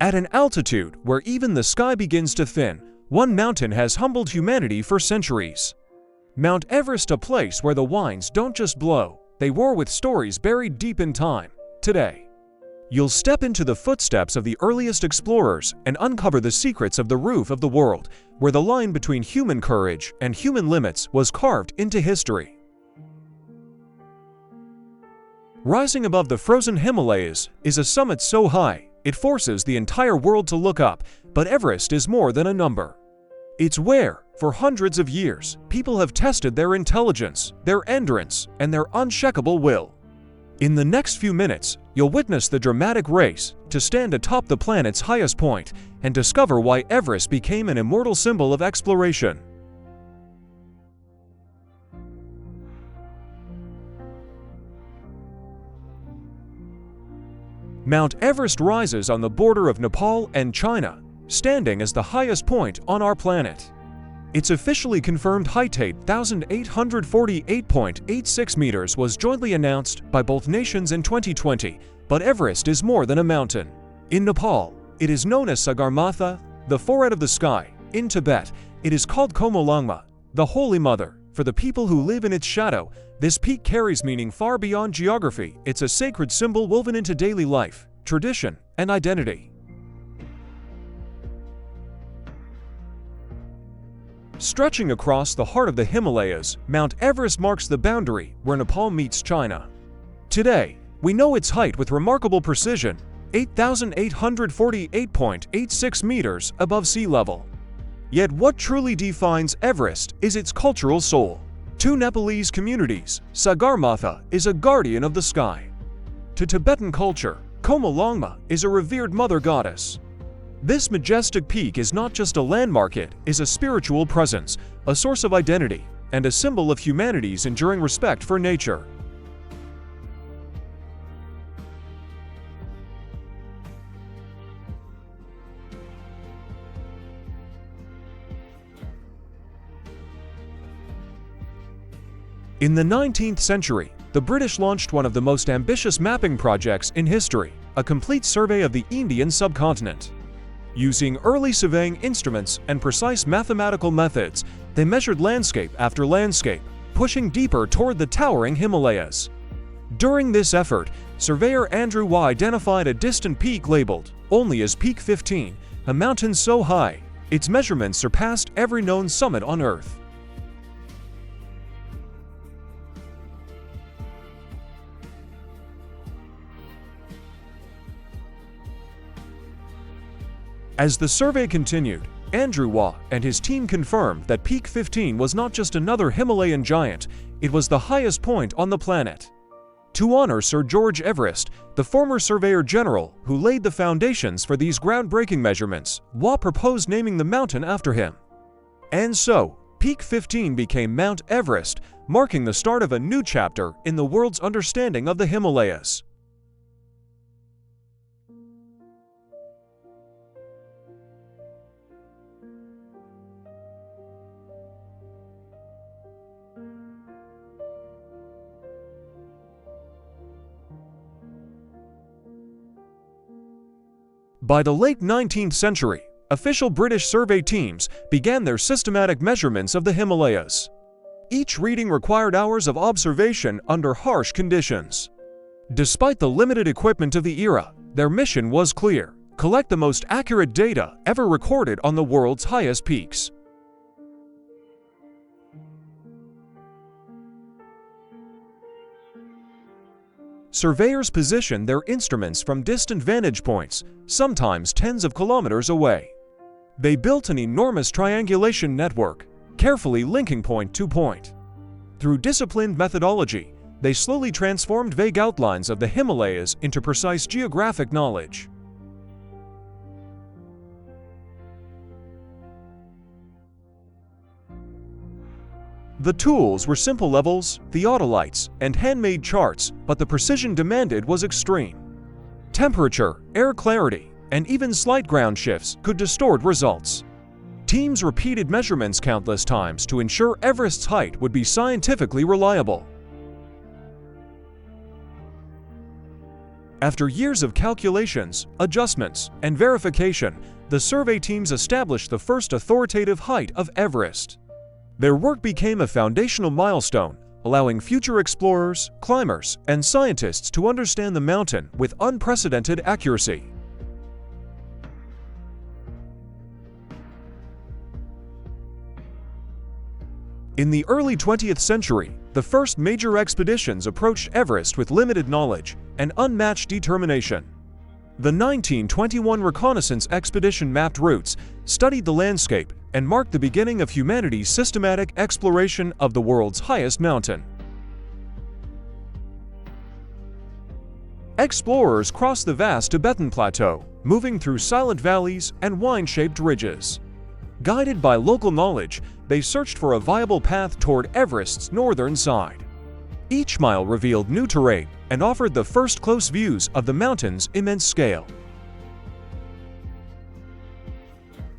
At an altitude where even the sky begins to thin, one mountain has humbled humanity for centuries. Mount Everest, a place where the winds don't just blow, they roar with stories buried deep in time. Today, you'll step into the footsteps of the earliest explorers and uncover the secrets of the roof of the world, where the line between human courage and human limits was carved into history. Rising above the frozen Himalayas is a summit so high, it forces the entire world to look up, but Everest is more than a number. It's where, for hundreds of years, people have tested their intelligence, their endurance, and their unshakable will. In the next few minutes, you'll witness the dramatic race to stand atop the planet's highest point and discover why Everest became an immortal symbol of exploration. Mount Everest rises on the border of Nepal and China, standing as the highest point on our planet. Its officially confirmed height, 8,848.86 meters, was jointly announced by both nations in 2020, but Everest is more than a mountain. In Nepal, it is known as Sagarmatha, the forehead of the sky. In Tibet, it is called Komolangma, the Holy Mother. For the people who live in its shadow, this peak carries meaning far beyond geography. It's a sacred symbol woven into daily life, tradition, and identity. Stretching across the heart of the Himalayas, Mount Everest marks the boundary where Nepal meets China. Today, we know its height with remarkable precision, 8,848.86 meters above sea level. Yet what truly defines Everest is its cultural soul. To Nepalese communities, Sagarmatha is a guardian of the sky. To Tibetan culture, Komolangma is a revered mother goddess. This majestic peak is not just a landmark, it is a spiritual presence, a source of identity, and a symbol of humanity's enduring respect for nature. In the 19th century, the British launched one of the most ambitious mapping projects in history, a complete survey of the Indian subcontinent. Using early surveying instruments and precise mathematical methods, they measured landscape after landscape, pushing deeper toward the towering Himalayas. During this effort, surveyor Andrew Waugh identified a distant peak labeled only as Peak 15, a mountain so high, its measurements surpassed every known summit on Earth. As the survey continued, Andrew Waugh and his team confirmed that Peak 15 was not just another Himalayan giant, it was the highest point on the planet. To honor Sir George Everest, the former Surveyor General who laid the foundations for these groundbreaking measurements, Waugh proposed naming the mountain after him. And so, Peak 15 became Mount Everest, marking the start of a new chapter in the world's understanding of the Himalayas. By the late 19th century, official British survey teams began their systematic measurements of the Himalayas. Each reading required hours of observation under harsh conditions. Despite the limited equipment of the era, their mission was clear: collect the most accurate data ever recorded on the world's highest peaks. Surveyors positioned their instruments from distant vantage points, sometimes tens of kilometers away. They built an enormous triangulation network, carefully linking point to point. Through disciplined methodology, they slowly transformed vague outlines of the Himalayas into precise geographic knowledge. The tools were simple levels, theodolites, and handmade charts, but the precision demanded was extreme. Temperature, air clarity, and even slight ground shifts could distort results. Teams repeated measurements countless times to ensure Everest's height would be scientifically reliable. After years of calculations, adjustments, and verification, the survey teams established the first authoritative height of Everest. Their work became a foundational milestone, allowing future explorers, climbers, and scientists to understand the mountain with unprecedented accuracy. In the early 20th century, the first major expeditions approached Everest with limited knowledge and unmatched determination. The 1921 reconnaissance expedition mapped routes, studied the landscape, and marked the beginning of humanity's systematic exploration of the world's highest mountain. Explorers crossed the vast Tibetan Plateau, moving through silent valleys and wine-shaped ridges. Guided by local knowledge, they searched for a viable path toward Everest's northern side. Each mile revealed new terrain and offered the first close views of the mountain's immense scale.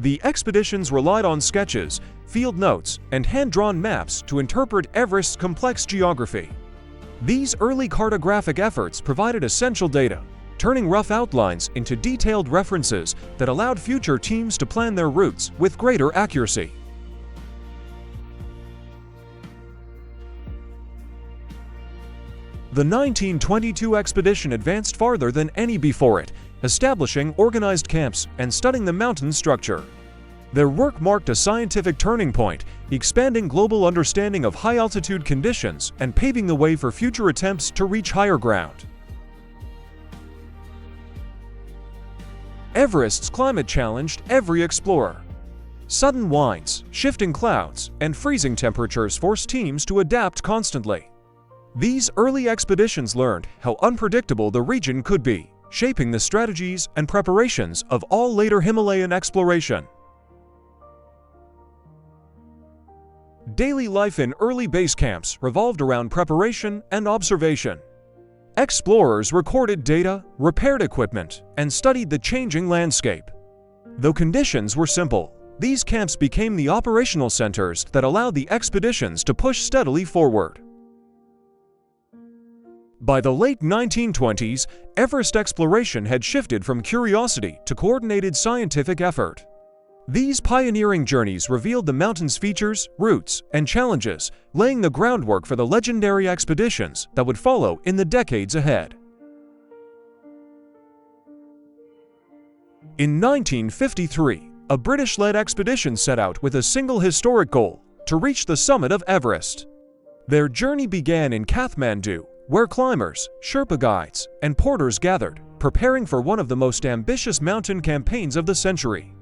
The expeditions relied on sketches, field notes, and hand-drawn maps to interpret Everest's complex geography. These early cartographic efforts provided essential data, turning rough outlines into detailed references that allowed future teams to plan their routes with greater accuracy. The 1922 expedition advanced farther than any before it, establishing organized camps and studying the mountain's structure. Their work marked a scientific turning point, expanding global understanding of high-altitude conditions and paving the way for future attempts to reach higher ground. Everest's climate challenged every explorer. Sudden winds, shifting clouds, and freezing temperatures forced teams to adapt constantly. These early expeditions learned how unpredictable the region could be, shaping the strategies and preparations of all later Himalayan exploration. Daily life in early base camps revolved around preparation and observation. Explorers recorded data, repaired equipment, and studied the changing landscape. Though conditions were simple, these camps became the operational centers that allowed the expeditions to push steadily forward. By the late 1920s, Everest exploration had shifted from curiosity to coordinated scientific effort. These pioneering journeys revealed the mountain's features, routes, and challenges, laying the groundwork for the legendary expeditions that would follow in the decades ahead. In 1953, a British-led expedition set out with a single historic goal: to reach the summit of Everest. Their journey began in Kathmandu, where climbers, Sherpa guides, and porters gathered, preparing for one of the most ambitious mountain campaigns of the century.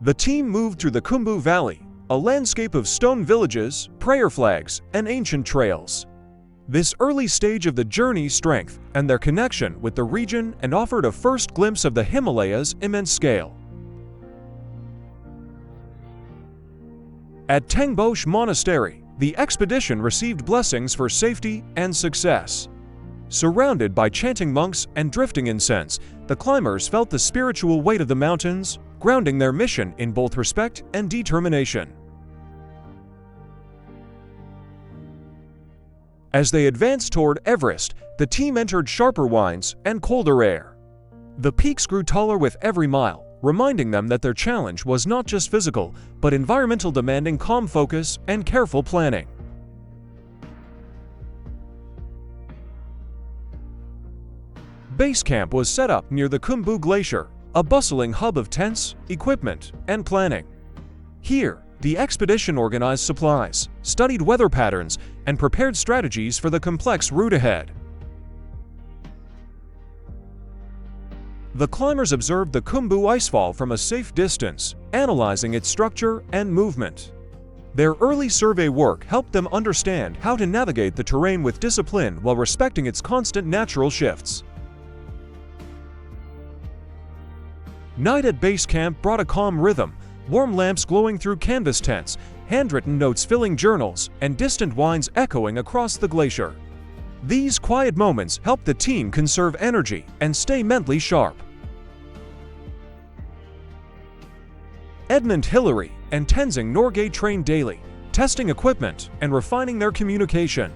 The team moved through the Khumbu Valley, a landscape of stone villages, prayer flags, and ancient trails. This early stage of the journey's strength and their connection with the region and offered a first glimpse of the Himalayas' immense scale. At Tengboche Monastery, the expedition received blessings for safety and success. Surrounded by chanting monks and drifting incense, the climbers felt the spiritual weight of the mountains, grounding their mission in both respect and determination. As they advanced toward Everest, the team entered sharper winds and colder air. The peaks grew taller with every mile, reminding them that their challenge was not just physical, but environmental, demanding calm focus and careful planning. Base camp was set up near the Khumbu Glacier, a bustling hub of tents, equipment, and planning. Here, the expedition organized supplies, studied weather patterns, and prepared strategies for the complex route ahead. The climbers observed the Khumbu icefall from a safe distance, analyzing its structure and movement. Their early survey work helped them understand how to navigate the terrain with discipline while respecting its constant natural shifts. Night at base camp brought a calm rhythm, warm lamps glowing through canvas tents, handwritten notes filling journals, and distant whines echoing across the glacier. These quiet moments helped the team conserve energy and stay mentally sharp. Edmund, Hillary, and Tenzing Norgay trained daily, testing equipment and refining their communication.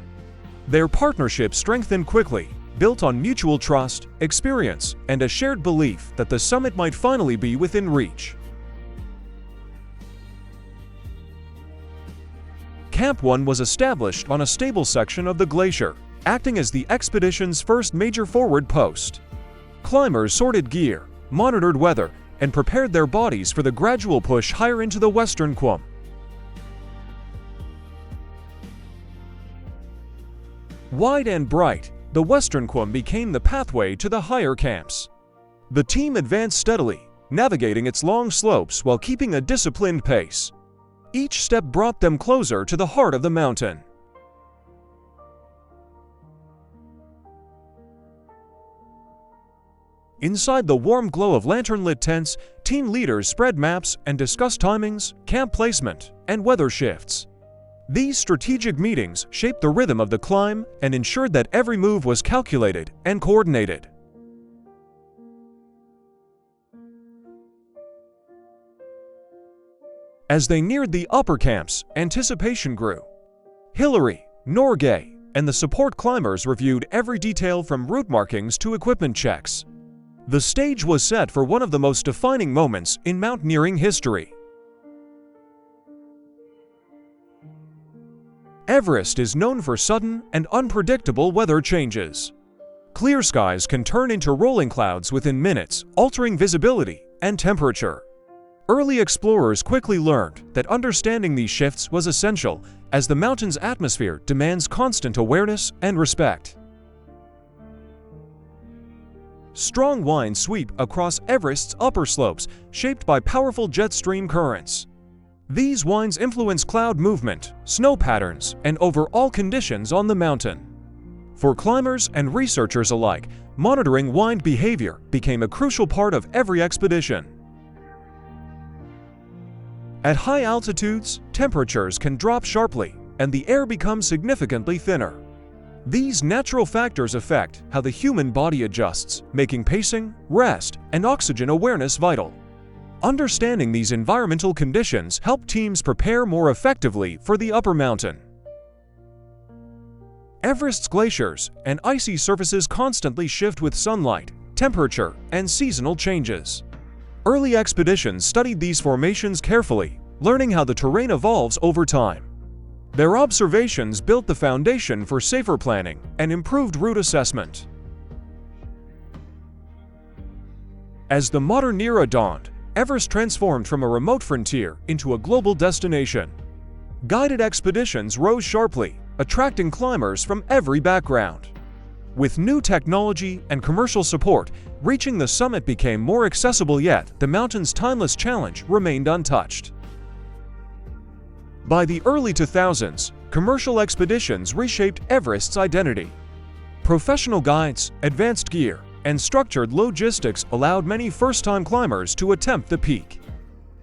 Their partnership strengthened quickly, built on mutual trust, experience, and a shared belief that the summit might finally be within reach. Camp 1 was established on a stable section of the glacier, acting as the expedition's first major forward post. Climbers sorted gear, monitored weather, and prepared their bodies for the gradual push higher into the western Qum. Wide and bright, the western Qum became the pathway to the higher camps. The team advanced steadily, navigating its long slopes while keeping a disciplined pace. Each step brought them closer to the heart of the mountain. Inside the warm glow of lantern-lit tents, team leaders spread maps and discussed timings, camp placement, and weather shifts. These strategic meetings shaped the rhythm of the climb and ensured that every move was calculated and coordinated. As they neared the upper camps, anticipation grew. Hillary, Norgay, and the support climbers reviewed every detail from route markings to equipment checks. The stage was set for one of the most defining moments in mountaineering history. Everest is known for sudden and unpredictable weather changes. Clear skies can turn into rolling clouds within minutes, altering visibility and temperature. Early explorers quickly learned that understanding these shifts was essential, as the mountain's atmosphere demands constant awareness and respect. Strong winds sweep across Everest's upper slopes, shaped by powerful jet stream currents. These winds influence cloud movement, snow patterns, and overall conditions on the mountain. For climbers and researchers alike, monitoring wind behavior became a crucial part of every expedition. At high altitudes, temperatures can drop sharply, and the air becomes significantly thinner. These natural factors affect how the human body adjusts, making pacing, rest, and oxygen awareness vital. Understanding these environmental conditions help teams prepare more effectively for the upper mountain. Everest's glaciers and icy surfaces constantly shift with sunlight, temperature, and seasonal changes. Early expeditions studied these formations carefully, learning how the terrain evolves over time. Their observations built the foundation for safer planning and improved route assessment. As the modern era dawned, Everest transformed from a remote frontier into a global destination. Guided expeditions rose sharply, attracting climbers from every background. With new technology and commercial support, reaching the summit became more accessible, yet the mountain's timeless challenge remained untouched. By the early 2000s, commercial expeditions reshaped Everest's identity. Professional guides, advanced gear, and structured logistics allowed many first-time climbers to attempt the peak.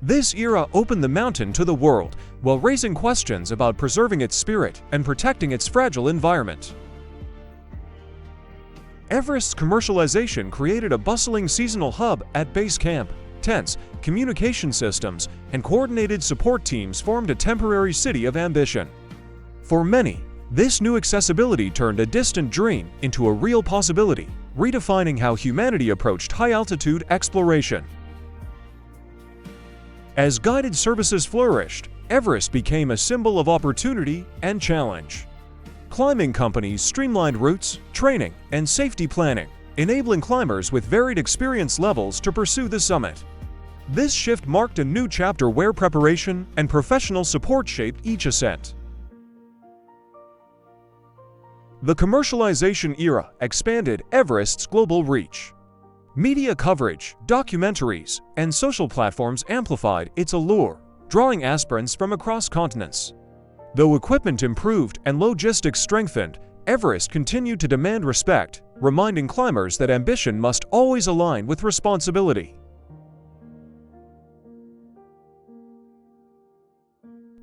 This era opened the mountain to the world, while raising questions about preserving its spirit and protecting its fragile environment. Everest's commercialization created a bustling seasonal hub at base camp. Tents, communication systems, and coordinated support teams formed a temporary city of ambition. For many, this new accessibility turned a distant dream into a real possibility, redefining how humanity approached high-altitude exploration. As guided services flourished, Everest became a symbol of opportunity and challenge. Climbing companies streamlined routes, training, and safety planning, enabling climbers with varied experience levels to pursue the summit. This shift marked a new chapter where preparation and professional support shaped each ascent. The commercialization era expanded Everest's global reach. Media coverage, documentaries, and social platforms amplified its allure, drawing aspirants from across continents. Though equipment improved and logistics strengthened, Everest continued to demand respect, reminding climbers that ambition must always align with responsibility.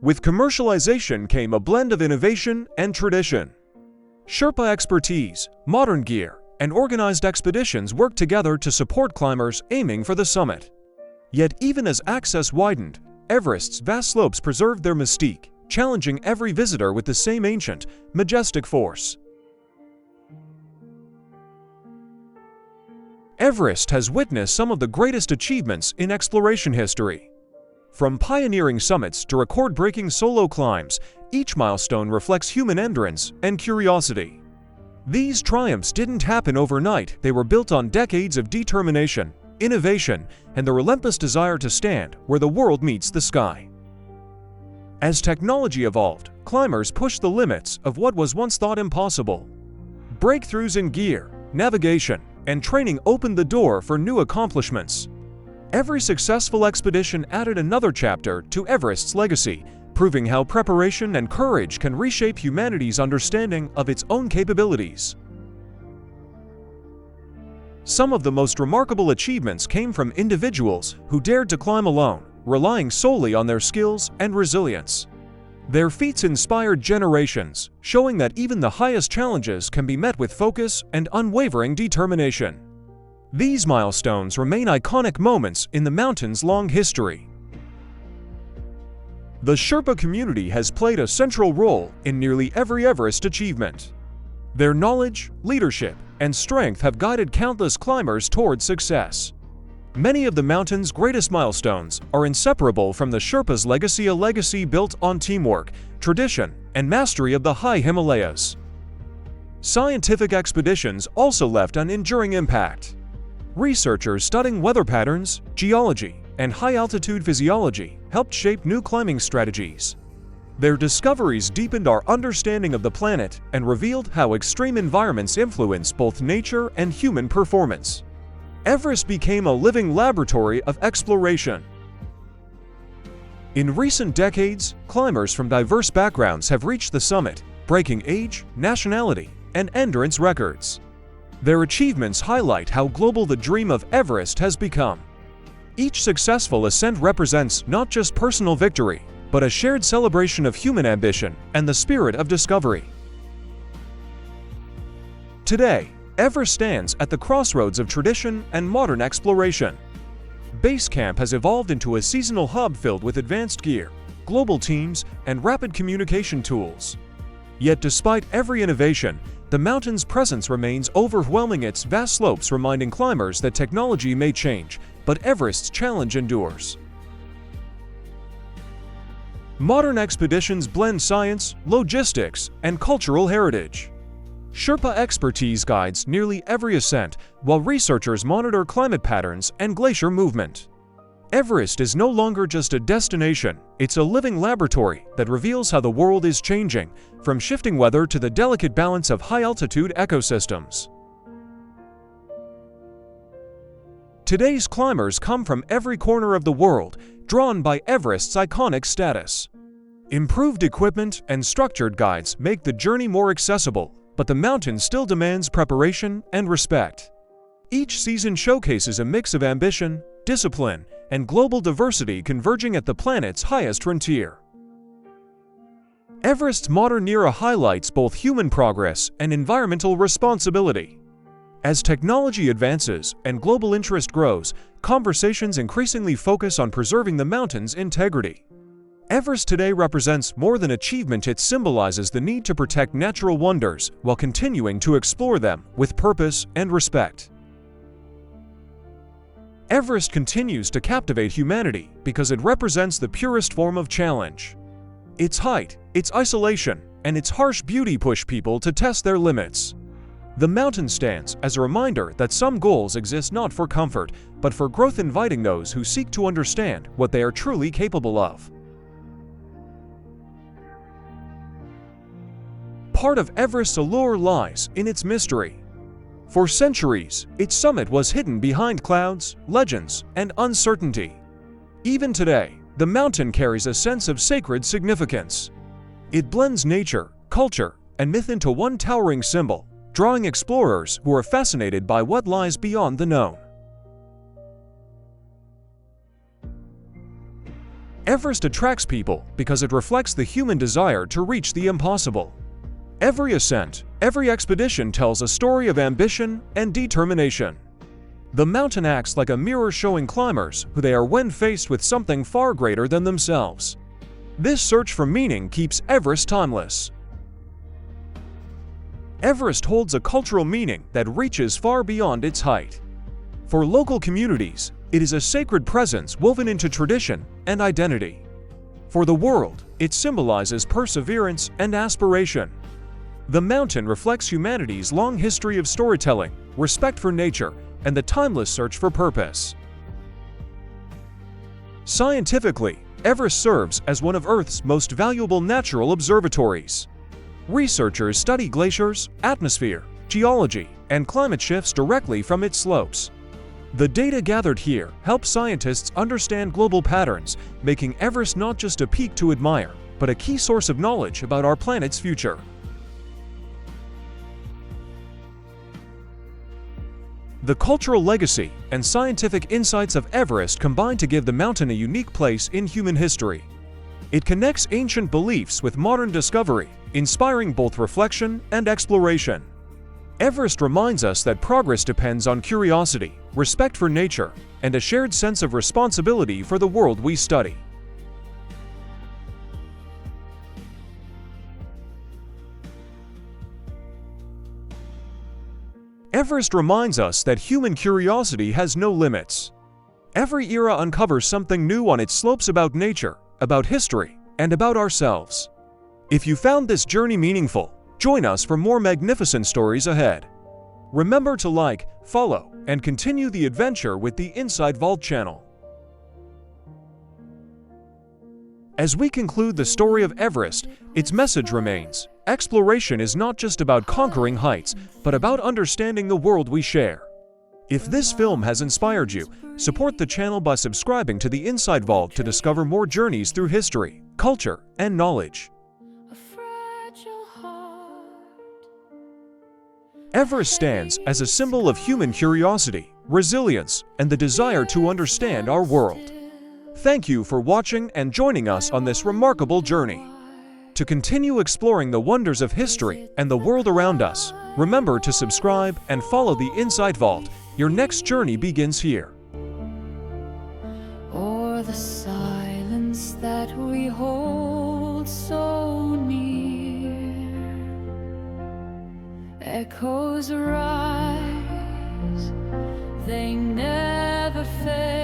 With commercialization came a blend of innovation and tradition. Sherpa expertise, modern gear, and organized expeditions worked together to support climbers aiming for the summit. Yet even as access widened, Everest's vast slopes preserved their mystique, challenging every visitor with the same ancient, majestic force. Everest has witnessed some of the greatest achievements in exploration history. From pioneering summits to record-breaking solo climbs, each milestone reflects human endurance and curiosity. These triumphs didn't happen overnight, they were built on decades of determination, innovation, and the relentless desire to stand where the world meets the sky. As technology evolved, climbers pushed the limits of what was once thought impossible. Breakthroughs in gear, navigation, and training opened the door for new accomplishments. Every successful expedition added another chapter to Everest's legacy, proving how preparation and courage can reshape humanity's understanding of its own capabilities. Some of the most remarkable achievements came from individuals who dared to climb alone, relying solely on their skills and resilience. Their feats inspired generations, showing that even the highest challenges can be met with focus and unwavering determination. These milestones remain iconic moments in the mountain's long history. The Sherpa community has played a central role in nearly every Everest achievement. Their knowledge, leadership, and strength have guided countless climbers towards success. Many of the mountain's greatest milestones are inseparable from the Sherpa's legacy, a legacy built on teamwork, tradition, and mastery of the high Himalayas. Scientific expeditions also left an enduring impact. Researchers studying weather patterns, geology, and high-altitude physiology helped shape new climbing strategies. Their discoveries deepened our understanding of the planet and revealed how extreme environments influence both nature and human performance. Everest became a living laboratory of exploration. In recent decades, climbers from diverse backgrounds have reached the summit, breaking age, nationality, and endurance records. Their achievements highlight how global the dream of Everest has become. Each successful ascent represents not just personal victory, but a shared celebration of human ambition and the spirit of discovery. Today, Everest stands at the crossroads of tradition and modern exploration. Base Camp has evolved into a seasonal hub filled with advanced gear, global teams, and rapid communication tools. Yet despite every innovation, the mountain's presence remains overwhelming, its vast slopes reminding climbers that technology may change, but Everest's challenge endures. Modern expeditions blend science, logistics, and cultural heritage. Sherpa expertise guides nearly every ascent, while researchers monitor climate patterns and glacier movement. Everest is no longer just a destination, it's a living laboratory that reveals how the world is changing, from shifting weather to the delicate balance of high-altitude ecosystems. Today's climbers come from every corner of the world, drawn by Everest's iconic status. Improved equipment and structured guides make the journey more accessible, but the mountain still demands preparation and respect. Each season showcases a mix of ambition, discipline, and global diversity converging at the planet's highest frontier. Everest's modern era highlights both human progress and environmental responsibility. As technology advances and global interest grows, conversations increasingly focus on preserving the mountain's integrity. Everest today represents more than achievement, it symbolizes the need to protect natural wonders while continuing to explore them with purpose and respect. Everest continues to captivate humanity because it represents the purest form of challenge. Its height, its isolation, and its harsh beauty push people to test their limits. The mountain stands as a reminder that some goals exist not for comfort, but for growth, inviting those who seek to understand what they are truly capable of. Part of Everest's allure lies in its mystery. For centuries, its summit was hidden behind clouds, legends, and uncertainty. Even today, the mountain carries a sense of sacred significance. It blends nature, culture, and myth into one towering symbol, drawing explorers who are fascinated by what lies beyond the known. Everest attracts people because it reflects the human desire to reach the impossible. Every ascent, every expedition tells a story of ambition and determination. The mountain acts like a mirror, showing climbers who they are when faced with something far greater than themselves. This search for meaning keeps Everest timeless. Everest holds a cultural meaning that reaches far beyond its height. For local communities, it is a sacred presence woven into tradition and identity. For the world, it symbolizes perseverance and aspiration. The mountain reflects humanity's long history of storytelling, respect for nature, and the timeless search for purpose. Scientifically, Everest serves as one of Earth's most valuable natural observatories. Researchers study glaciers, atmosphere, geology, and climate shifts directly from its slopes. The data gathered here help scientists understand global patterns, making Everest not just a peak to admire, but a key source of knowledge about our planet's future. The cultural legacy and scientific insights of Everest combine to give the mountain a unique place in human history. It connects ancient beliefs with modern discovery, inspiring both reflection and exploration. Everest reminds us that progress depends on curiosity, respect for nature, and a shared sense of responsibility for the world we study. Everest reminds us that human curiosity has no limits. Every era uncovers something new on its slopes about nature, about history, and about ourselves. If you found this journey meaningful, join us for more magnificent stories ahead. Remember to like, follow, and continue the adventure with the Inside Vault channel. As we conclude the story of Everest, its message remains: exploration is not just about conquering heights, but about understanding the world we share. If this film has inspired you, support the channel by subscribing to the Inside Vault to discover more journeys through history, culture, and knowledge. Everest stands as a symbol of human curiosity, resilience, and the desire to understand our world. Thank you for watching and joining us on this remarkable journey. To continue exploring the wonders of history and the world around us, remember to subscribe and follow the Inside Vault. Your next journey begins here. Or the silence that we hold so near, echoes rise, they never fade.